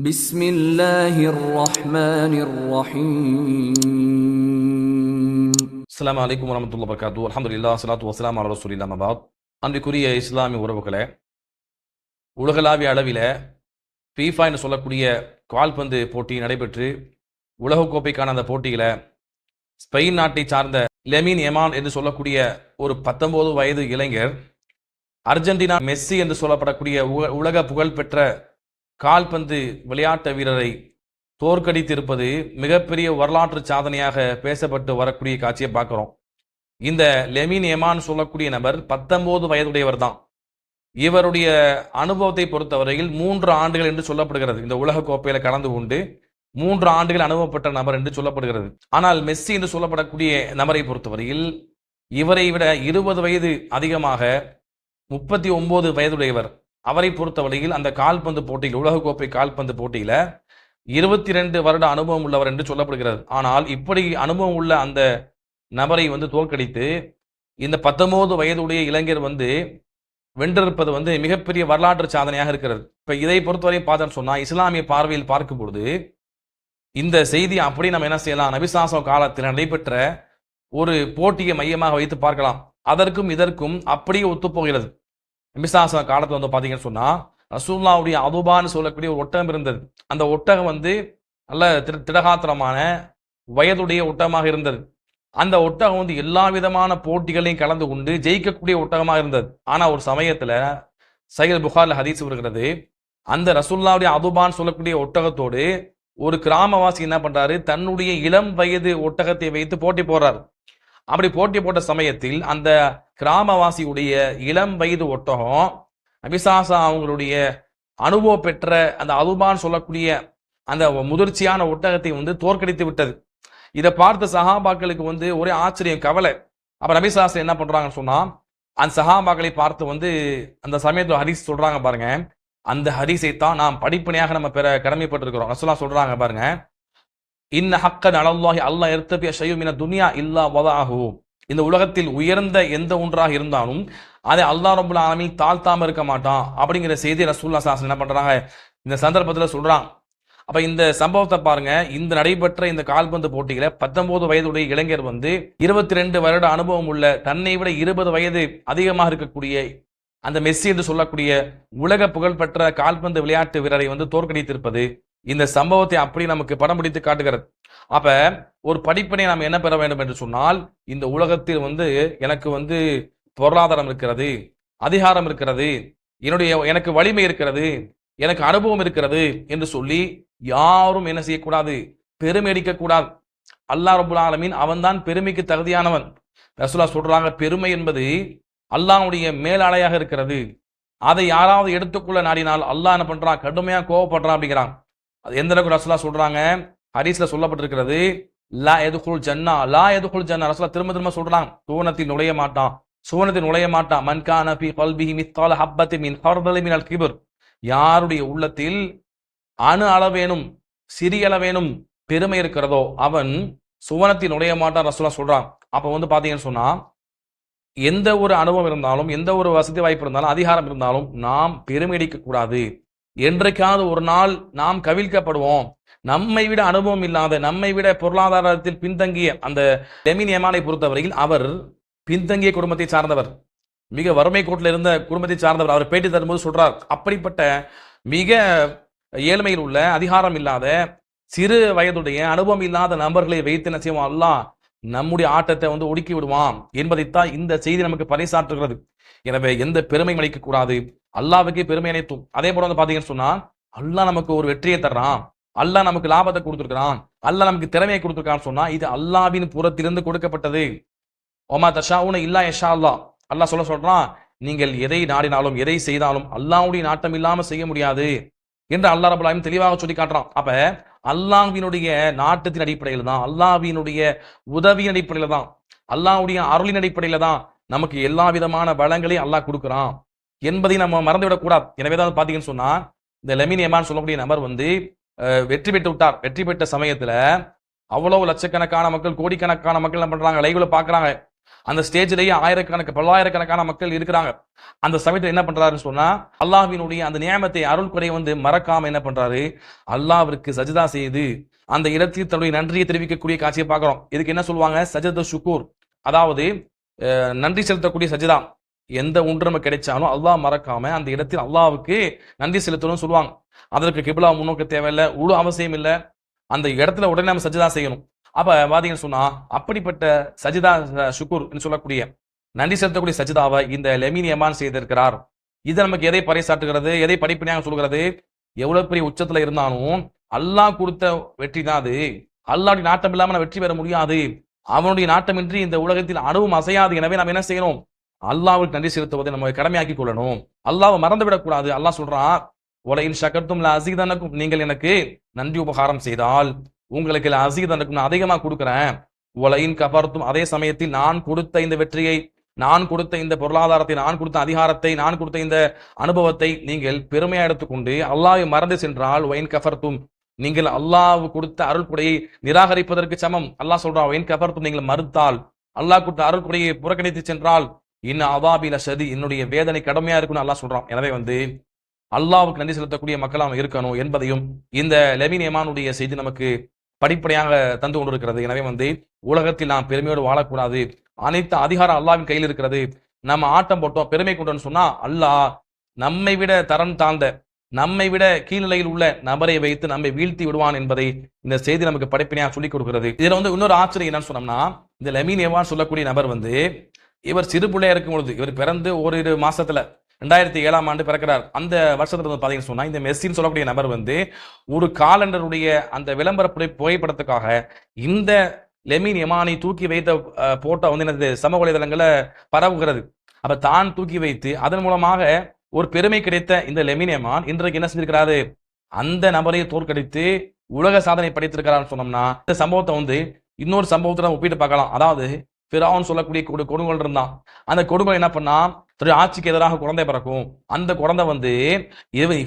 بسم الله الرحمن الرحيم. அஸ்ஸலாமு அலைக்கும் வரஹ்மத்துல்லாஹி வபரகாத்துஹு. அல்ஹம்துலில்லாஹ் ஸலாத்து வஸ்ஸலாமு அலா ரசூலில்லாஹ் அம்மா பஅத். அன்பிற்குரிய இஸ்லாமிய உறவுகளே, உலகளாவிய அளவில் ஃபீஃபா என்று சொல்லக்கூடிய கால்பந்து போட்டி நடைபெற்று உலகக்கோப்பைக்கான அந்த போட்டியில் ஸ்பெயின் நாட்டை சார்ந்த லெமின் எமான் என்று சொல்லக்கூடிய ஒரு 19 வயது இளைஞர் அர்ஜென்டினா மெஸ்ஸி என்று சொல்லப்படக்கூடிய உலக புகழ்பெற்ற கால்பந்து விளையாட்டு வீரரை தோற்கடித்திருப்பது மிகப்பெரிய வரலாற்று சாதனையாக பேசப்பட்டு வரக்கூடிய காட்சியை பார்க்கிறோம். இந்த லெமின் எமான் சொல்லக்கூடிய நபர் 19 வயதுடையவர் தான். இவருடைய அனுபவத்தை பொறுத்தவரையில் 3 ஆண்டுகள் என்று சொல்லப்படுகிறது. இந்த உலக கோப்பையில கலந்து கொண்டு 3 ஆண்டுகள் அனுபவப்பட்ட நபர் என்று சொல்லப்படுகிறது. ஆனால் மெஸ்ஸி என்று சொல்லப்படக்கூடிய நபரை பொறுத்தவரையில் இவரை விட 20 வயது அதிகமாக 39 வயதுடையவர். அவரை பொறுத்தவரையில் அந்த கால்பந்து போட்டியில், உலகக்கோப்பை கால்பந்து போட்டியில 22 வருட அனுபவம் உள்ளவர் என்று சொல்லப்படுகிறது. ஆனால் இப்படி அனுபவம் உள்ள அந்த நபரை தோற்கடித்து இந்த 19 வயதுடைய இளைஞர் வென்றிருப்பது மிகப்பெரிய வரலாற்று சாதனையாக இருக்கிறது. இப்ப இதை பொறுத்தவரை பார்த்தோம்னு சொன்னா, இஸ்லாமிய பார்வையில் பார்க்கும் பொழுது இந்த செய்தி அப்படி நம்ம என்ன செய்யலாம், நபிசாசம் காலத்தில் நடைபெற்ற ஒரு போட்டியை மையமாக வைத்து பார்க்கலாம். அதற்கும் இதற்கும் அப்படியே ஒத்துப்போகிறது. நபிசாசம் காலத்தில் பார்த்தீங்கன்னு சொன்னா, ரசூலுல்லாஹ்வுடைய அதுபான்னு சொல்லக்கூடிய ஒரு ஒட்டகம் இருந்தது. அந்த ஒட்டகம் நல்ல திடகாத்திரமான வயதுடைய ஒட்டகமாக இருந்தது. அந்த ஒட்டகம் எல்லா விதமான போட்டிகளையும் கலந்து கொண்டு ஜெயிக்கக்கூடிய ஒட்டகமாக இருந்தது. ஆனா ஒரு சமயத்துல சஹீஹ் புகாரில் ஹதீஸ் வருகிறது, அந்த ரசூலுல்லாஹ்வுடைய அதுபான்னு சொல்லக்கூடிய ஒட்டகத்தோடு ஒரு கிராமவாசி என்ன பண்றாரு, தன்னுடைய இளம் வயது ஒட்டகத்தை வைத்து போட்டி போடுறாரு. அப்படி போட்டி போட்ட சமயத்தில் அந்த கிராமவாசியுடைய இளம் வயது ஒட்டகம் நபிசாசா அவங்களுடைய அனுபவம் பெற்ற அந்த அதுபான் சொல்லக்கூடிய அந்த முதிர்ச்சியான ஒட்டகத்தை தோற்கடித்து விட்டது. இதை பார்த்த சஹாபாக்களுக்கு ஒரே ஆச்சரியம், கவலை. அப்ப நபிசாசா என்ன பண்றாங்கன்னு சொன்னா, அந்த சஹாபாக்களை பார்த்து அந்த சமயத்துல ஹதீஸ் சொல்றாங்க பாருங்க. அந்த ஹதீஸை தான் நாம் படிப்பனையாக நம்ம பெற கடமைப்பட்டிருக்கிறோம். ரசூலுல்லாஹ் சொல்றாங்க பாருங்க, இன்ன ஹக்கன் அலல்லாஹி அல்லாஹ் யர்தபி ஷையுன் மின துன்யா இல்லா வதஅஹு. இந்த உலகத்தில் உயர்ந்த எந்த ஒன்றாக இருந்தாலும் அதை அல்லாஹ் ரப்புல் ஆலமீன் தாழ்த்தாம இருக்க மாட்டான் அப்படிங்கிற செய்தி ரசூலுல்லாஹ் ஸல்லல்லாஹு அலைஹி வஸல்லம் என்ன பண்றாங்க, இந்த சந்தர்ப்பத்தில் சொல்றாங்க. அப்ப இந்த சம்பவத்தை பாருங்க. இந்த நடைபெற்ற இந்த கால்பந்து போட்டியில 19 வயதுடைய இளைஞர் 22 வருட அனுபவம் உள்ள, தன்னை விட 20 வயது அதிகமாக இருக்கக்கூடிய அந்த மெஸ்ஸி என்று சொல்லக்கூடிய உலக புகழ்பெற்ற கால்பந்து விளையாட்டு வீரரை தோற்கடித்திருப்பது இந்த சம்பவத்தை அப்படி நமக்கு படம் பிடித்து காட்டுகிறது. அப்ப ஒரு படிப்பினை நாம் என்ன பெற வேண்டும் என்று சொன்னால், இந்த உலகத்தில் எனக்கு பொருளாதாரம் இருக்கிறது, அதிகாரம் இருக்கிறது, எனக்கு வலிமை இருக்கிறது, எனக்கு அனுபவம் இருக்கிறது என்று சொல்லி யாரும் என்ன செய்யக்கூடாது, பெருமை அடிக்க கூடாது. அல்லாஹ் ரப்புல் ஆலமீன் அவன்தான் பெருமைக்கு தகுதியானவன். ரசூலுல்லாஹ் சொல்றாங்க, பெருமை என்பது அல்லாஹ்வுடைய மேலாடையாக இருக்கிறது. அதை யாராவது எடுத்துக்கொள்ள நாடினால் அல்லாஹ் என்ன பண்றான், கடுமையா கோவப்படுறான் அப்படிங்கிறான். அது எந்த அளவுக்கு ரசூலுல்லாஹ் சொல்றாங்க, ஹதீஸ்ல சொல்லப்பட்டிருக்கிறது, லா யதுகுல் ஜன்னா, லா யதுகுல் ஜன்னா. ரசூலுல்லாஹ் திரும்ப திரும்ப சொல்றாங்க, சுவனத்தில் நுழைய மாட்டான், சுவனத்தில் நுழைய மாட்டான். மன் கான ஃபீ கல்பிஹி மிஸ்கால ஹப்பத்தின் மின் ஹர்தலி மினல் கிப்ர். யாருடைய உள்ளத்தில் அணு அளவேனும் சிறிய அளவேனும் பெருமை இருக்கிறதோ அவன் சுவனத்தில் நுழைய மாட்டான் ரசூலுல்லாஹ் சொல்றான். அப்ப பாத்தீங்கன்னு சொன்னா, எந்த ஒரு அனுபவம் இருந்தாலும், எந்த ஒரு வசதி வாய்ப்பு இருந்தாலும், அதிகாரம் இருந்தாலும் நாம் பெருமை அடிக்க கூடாது. என்றைக்காவது ஒரு நாள் நாம் கவிழ்க்கப்படுவோம். நம்மை விட அனுபவம் இல்லாத, நம்மை விட பொருளாதாரத்தில் பின்தங்கிய அந்த லெமின் எமானை பொறுத்தவரையில் அவர் பின்தங்கிய குடும்பத்தை சார்ந்தவர், மிக வறுமை கோட்டில் இருந்த குடும்பத்தை சார்ந்தவர். அவர் பேட்டி தரும்போது சொல்றார், அப்படிப்பட்ட மிக ஏழ்மையில் உள்ள, அதிகாரம் இல்லாத, சிறு வயதுடைய அனுபவம் இல்லாத நபர்களை வைத்து என்ன செய்வோம், அல்லாஹ் நம்முடைய ஆட்டத்தை ஒடுக்கி விடுவான் என்பதைத்தான் இந்த செய்தி நமக்கு பறைசாற்றுகிறது. எனவே எந்த பெருமை அளிக்க கூடாது, அல்லாஹ்வுக்கே பெருமை அனைத்தும். அதே போல பாத்தீங்கன்னு சொன்னா, அல்லாஹ் நமக்கு ஒரு வெற்றியை தர்றான், அல்லாஹ் நமக்கு லாபத்தை கொடுத்திருக்கிறான், அல்லாஹ் நமக்கு திறமையை கொடுத்திருக்கான்னு சொன்னா இது அல்லாஹ்வின் புறத்திலிருந்து கொடுக்கப்பட்டது. ஒமா தஷாஊன இல்லா யஷா அல்லாஹ். அல்லாஹ் சொல்றான், நீங்கள் எதை நாடினாலும் எதை செய்தாலும் அல்லாஹ்வுடைய நாட்டம் இல்லாம செய்ய முடியாது என்று அல்லாஹ் ரப்பல் ஆலமீன் தெளிவாக சொல்லி காட்டுறான். அப்ப அல்லாஹ்வினுடைய நாட்டத்தின் அடிப்படையில் தான், அல்லாஹ்வினுடைய உதவியின் அடிப்படையில் தான், அல்லாஹ்வுடைய அருளின் அடிப்படையில் தான் நமக்கு எல்லா விதமான வளங்களையும் அல்லாஹ் கொடுக்குறான் என்பதை நம்ம மறந்துவிடக் கூடாது. எனவேதான் பாத்தீங்கன்னு சொன்னா, இந்த லெமின் எமான் சொல்லக்கூடிய நபர் வெற்றி பெற்று விட்டார். வெற்றி பெற்ற சமயத்துல அவ்வளவு லட்சக்கணக்கான மக்கள், கோடிக்கணக்கான மக்கள் என்ன பண்றாங்க, லைவ்ல பாக்குறாங்க. அந்த ஸ்டேஜிலேயே பல்லாயிரக்கணக்கான மக்கள் இருக்கிறாங்க. அந்த சமயத்தில் என்ன பண்றாருன்னு சொன்னா, அல்லாஹ்வினுடைய அந்த நியமத்தை அருள் குறையை மறக்காம என்ன பண்றாரு, அல்லாஹ்விற்கு சஜிதா செய்து அந்த இடத்தில் தன்னுடைய நன்றியை தெரிவிக்கக்கூடிய காட்சியை பார்க்கிறோம். இதுக்கு என்ன சொல்லுவாங்க, சஜத ஷுக்கூர், அதாவது நன்றி செலுத்தக்கூடிய சஜிதா. எந்த ஒன்று நமக்கு கிடைச்சாலும் அல்லாஹ் மறக்காம அந்த இடத்தில் அல்லாஹ்வுக்கு நன்றி செலுத்தணும்னு சொல்லுவாங்க. அதற்கு கிப்லா முன்னோக்க தேவையில்லை, உழு அவசியம் இல்லை, அந்த இடத்துல உடனே நம்ம சஜிதா செய்யணும். அப்ப பாத்தீங்கன்னு சொன்னா அப்படிப்பட்ட சஜிதா ஷுக்கூர் சொல்லக்கூடிய நன்றி செலுத்தக்கூடிய சஜிதாவை இந்த லெமீன் யமான் செய்திருக்கிறார். இது நமக்கு எதை பறைசாட்டுகிறது, எதை படிப்படியாக சொல்கிறது, எவ்வளவு பெரிய உச்சத்துல இருந்தாலும் அல்லாஹ் கொடுத்த வெற்றி தான் அது. அல்லாஹ்வுடைய நாட்டம் இல்லாம நம்ம வெற்றி பெற முடியாது. அவனுடைய நாட்டமின்றி இந்த உலகத்தில் அணுவும் அசையாது. எனவே நாம் என்ன செய்யணும், அல்லாஹ்வுக்கு நன்றி செலுத்துவதை நம்ம கடமையாக்கி கொள்ளணும். அல்லாஹ்வை மறந்து விடக்கூடாது. அல்லாஹ் சொல்றான், ஒலையின் ஷகர்தும் லஅஸீதன்னகும், நீங்கள் எனக்கு நன்றி உபகாரம் செய்தால் உங்களுக்கு லஅஸீதன்னகும் அதிகமா கொடுக்கிறேன். ஒலையின் கஃபர்தும், அதே சமயத்தில் நான் கொடுத்த இந்த வெற்றியை, நான் கொடுத்த இந்த பொருளாதாரத்தை, நான் கொடுத்த அதிகாரத்தை, நான் கொடுத்த இந்த அனுபவத்தை நீங்கள் பெருமையா எடுத்துக்கொண்டு அல்லாஹ்வை மறந்து சென்றால் ஒயின் கஃபர்தும், நீங்கள் அல்லாஹ் கொடுத்த அருள் கொடையை நிராகரிப்பதற்கு சமம். அல்லாஹ் சொல்றான், ஒயின் கஃபர்தும், நீங்கள் மறுத்தால், அல்லாஹ் கொடுத்த அருள் கொடையை புறக்கணித்து சென்றால் அதாபில ஷதி, என்னுடைய வேதனை கடுமையா இருக்குன்னு அல்லாஹ் சொல்றான். எனவே அல்லாஹ்வுக்கு நன்றி செலுத்தக்கூடிய மக்களாக இருக்கணும் என்பதையும் இந்த லெமீன் யமானுடைய செய்தி நமக்கு படிப்படியாக தந்து கொண்டிருக்கிறது. எனவே உலகத்தில் நாம் பெருமையோடு வாழக்கூடாது. அனைத்து அதிகாரம் அல்லாஹ்வின் கையில் இருக்கிறது. நம்ம ஆட்டம் போட்டோம், பெருமை கொண்டோம்னு சொன்னா அல்லாஹ் நம்மை விட தரம் தாழ்ந்த, நம்மை விட கீழ்நிலையில் உள்ள நபரை வைத்து நம்மை வீழ்த்தி விடுவான் என்பதை இந்த செய்தி நமக்கு படிப்படியாக சொல்லிக் கொடுக்கிறது. இதுல இன்னொரு ஆச்சரியம் என்னன்னு சொன்னோம்னா, இந்த லெமீன் யமான் சொல்லக்கூடிய நபர் இவர் சிறு பிள்ளையா இருக்கும் பொழுது, இவர் பிறந்து ஓரிரு மாசத்துல 2007ஆம் ஆண்டு பிறக்கிறார். அந்த வருஷத்துல பாத்தீங்கன்னு சொன்னா, இந்த மெஸ்ஸின்னு சொல்லக்கூடிய நபர் ஒரு காலண்டருடைய அந்த விளம்பர புகைப்படத்துக்காக இந்த லெமீன் யமானை தூக்கி வைத்த போட்டோ என்னது சமூக வலைதளங்களை பரவுகிறது. அப்ப தான் தூக்கி வைத்து அதன் மூலமாக ஒரு பெருமை கிடைத்த இந்த லெமீன் யமான் இன்றைக்கு என்ன செஞ்சிருக்கிறாரு, அந்த நபரை தோற்கடித்து உலக சாதனை படைத்திருக்கிறான்னு சொன்னோம்னா, இந்த சம்பவத்தை இன்னொரு சம்பவத்தை ஒப்பிட்டு பார்க்கலாம். அதாவது ஃபிரௌன் சொல்லக்கூடிய கொடுங்கோல் இருந்தான். அந்த கொடுங்கோல் என்ன பண்ணா, தன்னுடைய ஆட்சிக்கு எதிராக குழந்தை பிறக்கும். அந்த குழந்தை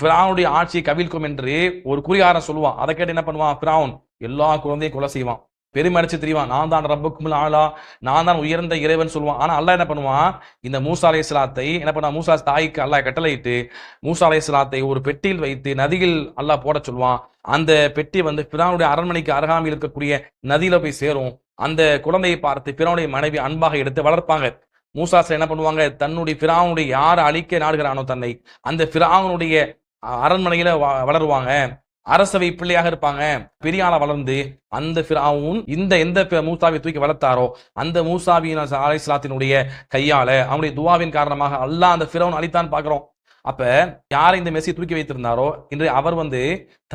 ஃபிரௌனுடைய ஆட்சியை கவிழ்க்கும் என்று ஒரு குறிகாரம் சொல்லுவான். அதை கேட்டு என்ன பண்ணுவான், ஃபிரௌன் எல்லா குழந்தையும் கொலை செய்வான், பெருமை அடிச்சு தெரிவான், நான் தான் ரப்புக்கும் ஆளா, நான் தான் உயர்ந்த இறைவன் சொல்லுவான். ஆனா அல்லாஹ் என்ன பண்ணுவான், இந்த மூசா அலைஹிஸ்ஸலாத்தை என்ன பண்ணா, மூசா தாய்க்கு அல்லாஹ் கட்டளையிட்டு மூசா அலைஹிஸ்ஸலாத்தை ஒரு பெட்டியில் வைத்து நதியில் அல்லாஹ் போட சொல்லுவான். அந்த பெட்டி ஃபிரௌனுடைய அரண்மனைக்கு அருகாமையில் இருக்கக்கூடிய நதியில போய் சேரும். அந்த குழந்தையை பார்த்து ஃபிரௌனுடைய மனைவி அன்பாக எடுத்து வளர்ப்பாங்க. மூசா என்ன பண்ணுவாங்க, தன்னுடைய ஃபிரௌனுடைய யார் அழிக்க நாடுகிறானோ தன்னை, அந்த ஃபிரௌனுடைய அரண்மனையில வளருவாங்க. அரசவை பிள்ளையாக இருப்பாங்க. பெரிய ஆளா வளர்ந்து அந்த ஃபிரௌன் எந்த மூசாவை தூக்கி வளர்த்தாரோ அந்த மூசாவின் அலைஹிஸ்ஸலாத்தினுடைய கையால அவனுடைய துவாவின் காரணமாக அல்லாஹ் அந்த ஃபிரௌன் அழித்தான் பார்க்கிறோம். அப்ப யாரை இந்த மெஸ்ஸி தூக்கி வைத்திருந்தாரோ இன்று அவர்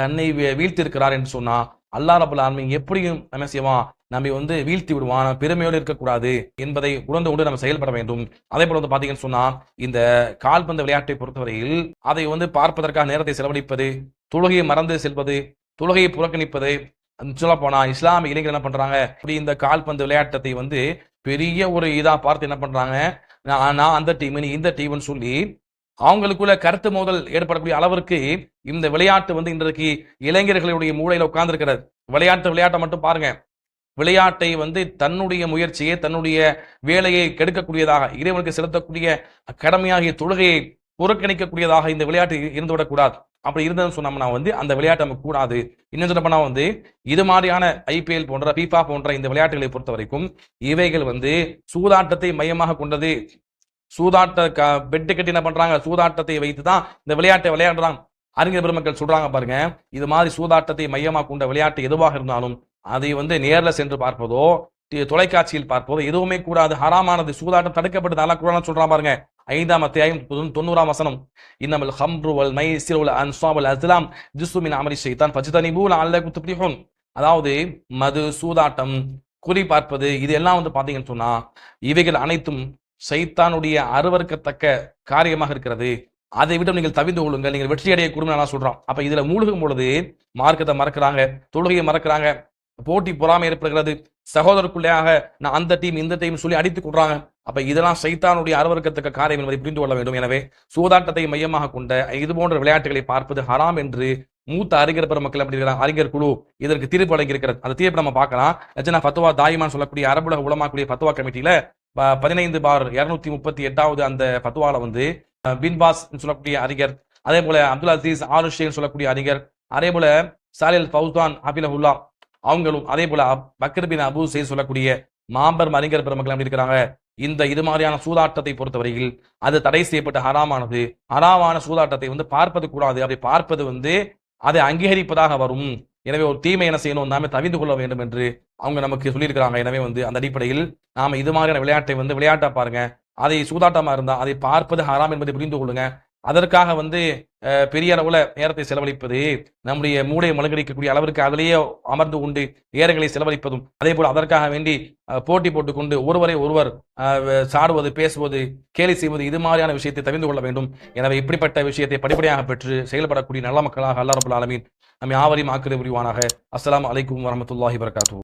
தன்னை வீழ்த்தி இருக்கிறார் என்று சொன்னா, அல்லாஹ் ரப்பல் ஆலமீன் எப்படியும் நம்ம செய்வான், நம்ம வீழ்த்தி விடுவான். பெருமையோடு இருக்கக்கூடாது என்பதை உணர்ந்து கொண்டு நம்ம செயல்பட வேண்டும். அதே போல பாத்தீங்கன்னு சொன்னா, இந்த கால்பந்து விளையாட்டை பொறுத்தவரையில் அதை பார்ப்பதற்காக நேரத்தை செலவழிப்பது, தொழுகையை மறந்து செல்வது, தொழுகையை புறக்கணிப்பது, சொல்ல போனா இஸ்லாமிய இளைஞர்கள் என்ன பண்றாங்க, இப்படி இந்த கால்பந்து விளையாட்டத்தை பெரிய ஒரு இதா பார்த்து என்ன பண்றாங்க, நான் அந்த டீம் நீ இந்த டீம்னு சொல்லி அவங்களுக்குள்ள கருத்து மோதல் ஏற்படக்கூடிய அளவிற்கு இந்த விளையாட்டு இன்றைக்கு இளைஞர்களுடைய மூளையில உட்கார்ந்து இருக்கிறது. விளையாட்டை மட்டும் பாருங்க, விளையாட்டை தன்னுடைய முயற்சியை, தன்னுடைய வேலையை கெடுக்கக்கூடியதாக, இறைவனுக்கு செலுத்தக்கூடிய கடமையாகிய தொழுகையை புறக்கணிக்கக்கூடியதாக இந்த விளையாட்டு இருந்துவிடக்கூடாது. அப்படி இருந்ததுன்னு சொன்னோம்னா அந்த விளையாட்டு நமக்கு கூடாது. இன்னும் சொல்ல போனா இது மாதிரியான ஐபிஎல் போன்ற FIFA போன்ற இந்த விளையாட்டுகளை பொறுத்த வரைக்கும் இவைகள் சூதாட்டத்தை மையமாக கொண்டது. சூதாட்ட பெட்டு கட்டி என்ன பண்றாங்க, சூதாட்டத்தை வைத்துதான் இந்த விளையாட்டை விளையாடுறாங்க. அறிஞர் பெருமக்கள் சொல்றாங்க பாருங்க, இது மாதிரி சூதாட்டத்தை மையமாக கொண்ட விளையாட்டு எதுவாக இருந்தாலும் அதை நேர்ல சென்று பார்ப்பதோ தொலைக்காட்சியில் பார்ப்பதோ எதுவுமே கூடாது, ஹராமானது. சூதாட்டம் தடுக்கப்பட்டது. நல்லா குர்ஆன்ல சொல்றான் பாருங்க, 5ஆம் அத்தியாயம் 90ஆம் வசனம், இன்னமல் ஹம்ரு வல் மைசிர் வல் அன்ஸாப் வல் அஸ்லாம் ஜுஸு மின் அமலி ஷைத்தான் ஃபஜ்தனிபூ லஅல்லகும் துஃப்லிஹூன். அதாவது மது, சூதாட்டம், குறி பார்ப்பது, இது எல்லாம் பாத்தீங்கன்னு சொன்னா இவைகள் அனைத்தும் சைத்தானுடைய அருவருக்கத்தக்க காரியமாக இருக்கிறது. அதை விட நீங்கள் தவிர்த்து கொள்ளுங்கள், நீங்கள் வெற்றி அடைய கூடும் சொல்றான். அப்ப இதுல மூழ்கும் பொழுது மார்க்கத்தை மறக்கிறாங்க, தொழுகையை மறக்கிறாங்க, போட்டி பொறாமை ஏற்படுகிறது, சகோதரருக்குள்ளையாக நான் அந்த டீம் இந்த டீம் சொல்லி அடித்துக் கொள்றாங்க. அப்ப இதெல்லாம் சைத்தானுடைய அருவருக்கத்தக்க காரியம் என்பதை புரிந்து கொள்ள வேண்டும். எனவே சூதாட்டத்தை மையமாக கொண்ட இது போன்ற விளையாட்டுகளை பார்ப்பது ஹராம் என்று மூத்த அறிஞர் பெருமக்கள் அப்படி இருக்கிறாங்க. அறிஞர் குழு இதற்கு தீர்ப்பு வழங்கி இருக்கிறது. அந்த தீர்ப்பு நம்ம பார்க்கலாம். லஜ்னா ஃபத்வா தாயிமான் சொல்லக்கூடிய அரபுலக உலமாக்கூடிய ஃபத்வா கமிட்டியில 15/238 அந்த பத்வால வந்து பின் பாஸ் சொல்லக்கூடிய அறிஞர், அதே போல அப்துல் அசீஸ் ஆல் ஷேக் சொல்லக்கூடிய அறிஞர், அதே போல சாலில் ஃபௌசான் ஹபிலஹுல்லா அவங்களும், அதே போல பக்கர் பின் அபு சைத் சொல்லக்கூடிய மாபெரும் அறிஞர் பெருமக்கள் எப்படி இருக்கிறாங்க, இது மாதிரியான சூதாட்டத்தை பொறுத்தவரையில் அது தடை செய்யப்பட்ட ஹராமானது. ஹராமான சூதாட்டத்தை வந்து பார்ப்பது கூடாது. அப்படி பார்ப்பது வந்து அதை அங்கீகரிப்பதாக வரும். எனவே ஒரு தீமை என்ன செய்யணும், நாம தவிந்து கொள்ள வேண்டும் என்று அவங்க நமக்கு சொல்லியிருக்கிறாங்க. எனவே வந்து அந்த அடிப்படையில் நாம இது மாதிரியான விளையாட்டை வந்து விளையாட்டா பாருங்க. அதை சூதாட்டமா இருந்தா அதை பார்ப்பது ஹராம் என்பதை புரிந்து கொள்ளுங்க. அதற்காக வந்து பெரிய அளவுல நேரத்தை செலவழிப்பது, நம்முடைய மூளையை மழுங்கடிக்கக்கூடிய அளவிற்கு அதிலேயே அமர்ந்து கொண்டு நேரங்களை செலவழிப்பதும், அதே போல அதற்காக வேண்டி போட்டி போட்டுக்கொண்டு ஒருவரை ஒருவர் சாடுவது, பேசுவது, கேலி செய்வது, இது மாதிரியான விஷயத்தை தவிர்த்து கொள்ள வேண்டும். எனவே இப்படிப்பட்ட விஷயத்தை படிப்படியாக பெற்று செயல்படக்கூடிய நல்ல மக்களாக அல்லாஹ் ரப்பல் ஆலமீன் நம்மை யாவரையும் ஆக்கிரமிக்க புரிவானாக. அஸ்ஸலாமு அலைக்கும் வரஹ்மத்துல்லாஹி வபரகாத்துஹு.